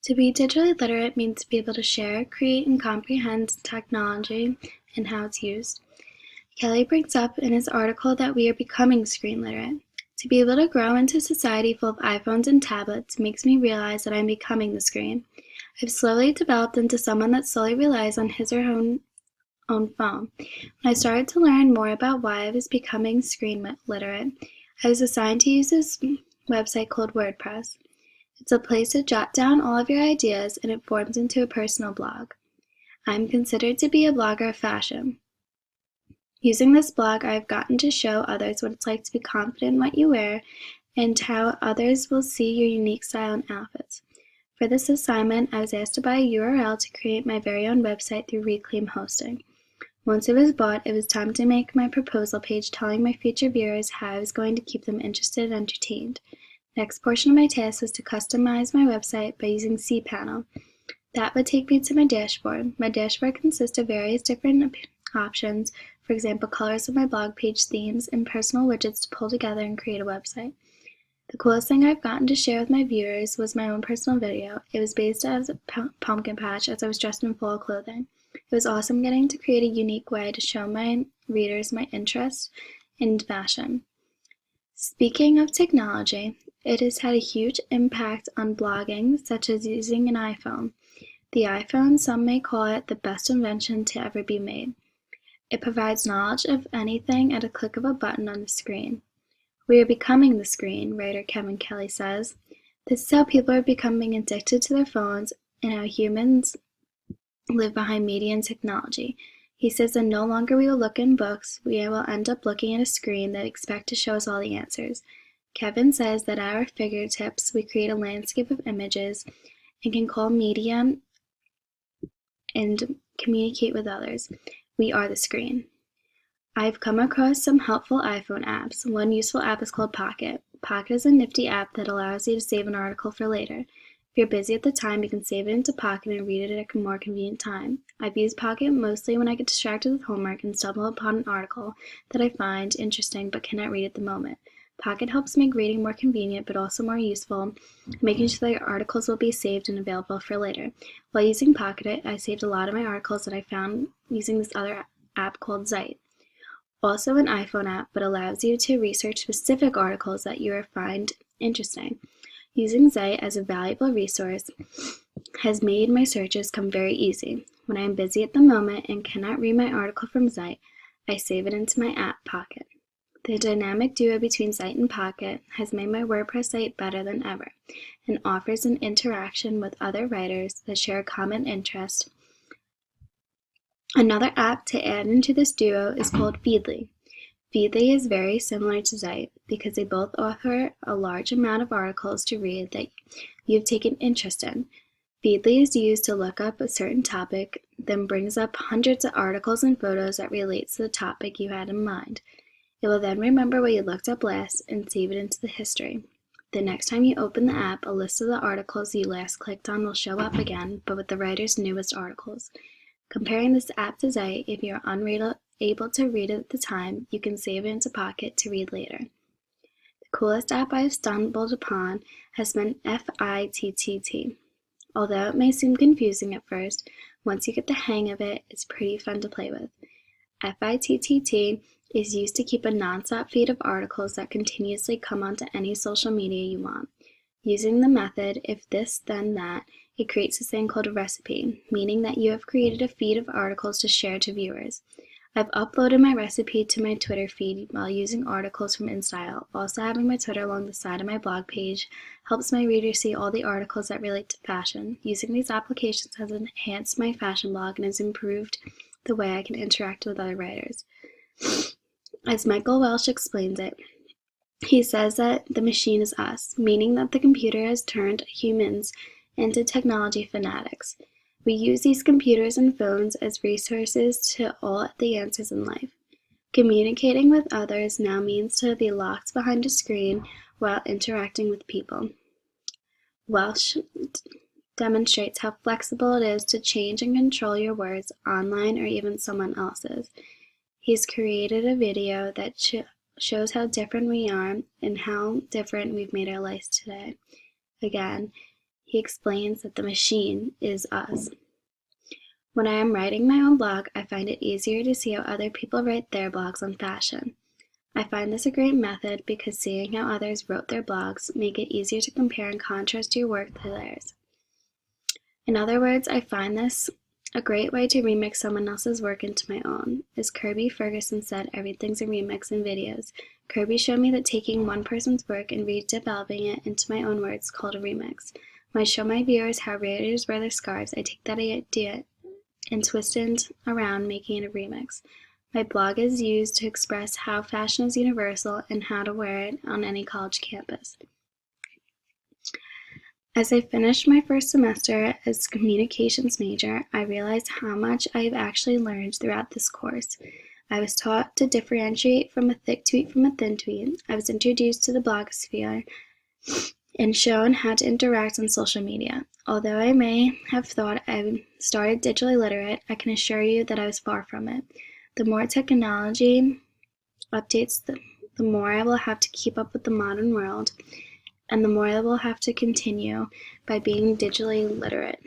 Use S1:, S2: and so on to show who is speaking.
S1: To be digitally literate means to be able to share, create, and comprehend technology and how it's used. Kelly brings up in his article that we are becoming screen literate. To be able to grow into a society full of iPhones and tablets makes me realize that I'm becoming the screen. I've slowly developed into someone that slowly relies on his or her own phone. When I started to learn more about why I was becoming screen literate, I was assigned to use this website called WordPress. It's a place to jot down all of your ideas and it forms into a personal blog. I'm considered to be a blogger of fashion. Using this blog, I've gotten to show others what it's like to be confident in what you wear and how others will see your unique style and outfits. For this assignment, I was asked to buy a URL to create my very own website through Reclaim Hosting. Once it was bought, it was time to make my proposal page telling my future viewers how I was going to keep them interested and entertained. The next portion of my task was to customize my website by using cPanel. That would take me to my dashboard. My dashboard consists of various different options, for example, colors of my blog page, themes, and personal widgets to pull together and create a website. The coolest thing I've gotten to share with my viewers was my own personal video. It was based as a pumpkin patch as I was dressed in fall clothing. It was awesome getting to create a unique way to show my readers my interest in fashion. Speaking of technology, it has had a huge impact on blogging, such as using an iPhone. The iPhone, some may call it the best invention to ever be made. It provides knowledge of anything at a click of a button on the screen. We are becoming the screen, writer Kevin Kelly says. This is how people are becoming addicted to their phones and how humans live behind media and technology. He says that no longer we will look in books, we will end up looking at a screen that expects to show us all the answers. Kevin says that at our fingertips we create a landscape of images and can call media and communicate with others. We are the screen. I've come across some helpful iPhone apps. One useful app is called Pocket. Pocket is a nifty app that allows you to save an article for later. If you're busy at the time, you can save it into Pocket and read it at a more convenient time. I've used Pocket mostly when I get distracted with homework and stumble upon an article that I find interesting but cannot read at the moment. Pocket helps make reading more convenient but also more useful, making sure that your articles will be saved and available for later. While using Pocket, I saved a lot of my articles that I found using this other app called Zite. Also an iPhone app, but allows you to research specific articles that you find interesting. Using Zite as a valuable resource has made my searches come very easy. When I am busy at the moment and cannot read my article from Zite, I save it into my app Pocket. The dynamic duo between Zite and Pocket has made my WordPress site better than ever and offers an interaction with other writers that share a common interest. Another app to add into this duo is called Feedly. Feedly is very similar to Zite because they both offer a large amount of articles to read that you have taken interest in. Feedly is used to look up a certain topic, then brings up hundreds of articles and photos that relate to the topic you had in mind. It will then remember what you looked up last and save it into the history. The next time you open the app, a list of the articles you last clicked on will show up again, but with the writer's newest articles. Comparing this app to Zite, if you are unable to read it at the time, you can save it into Pocket to read later. The coolest app I have stumbled upon has been FITTT. Although it may seem confusing at first, once you get the hang of it, it's pretty fun to play with. FITTT is used to keep a nonstop feed of articles that continuously come onto any social media you want. Using the method, if this then that, it creates this thing called a recipe, meaning that you have created a feed of articles to share to viewers. I've uploaded my recipe to my Twitter feed while using articles from InStyle. Also having my Twitter along the side of my blog page helps my readers see all the articles that relate to fashion. Using these applications has enhanced my fashion blog and has improved the way I can interact with other writers. As Michael Welsh explains it, he says that the machine is us, meaning that the computer has turned humans into technology fanatics. We use these computers and phones as resources to all the answers in life. Communicating with others now means to be locked behind a screen while interacting with people. Welsh demonstrates how flexible it is to change and control your words online or even someone else's. He's created a video that shows how different we are and how different we've made our lives today. Again, he explains that the machine is us. When I am writing my own blog, I find it easier to see how other people write their blogs on fashion. I find this a great method because seeing how others wrote their blogs make it easier to compare and contrast your work to theirs. In other words, I find this a great way to remix someone else's work into my own. As Kirby Ferguson said, everything's a remix in videos. Kirby showed me that taking one person's work and redeveloping it into my own words is called a remix. When I show my viewers how raiders wear their scarves, I take that idea and twist it around, making it a remix. My blog is used to express how fashion is universal and how to wear it on any college campus. As I finished my first semester as a communications major, I realized how much I have actually learned throughout this course. I was taught to differentiate from a thick tweet from a thin tweet. I was introduced to the blogosphere and shown how to interact on social media. Although I may have thought I started digitally literate, I can assure you that I was far from it. The more technology updates, the more I will have to keep up with the modern world, and the more I will have to continue by being digitally literate.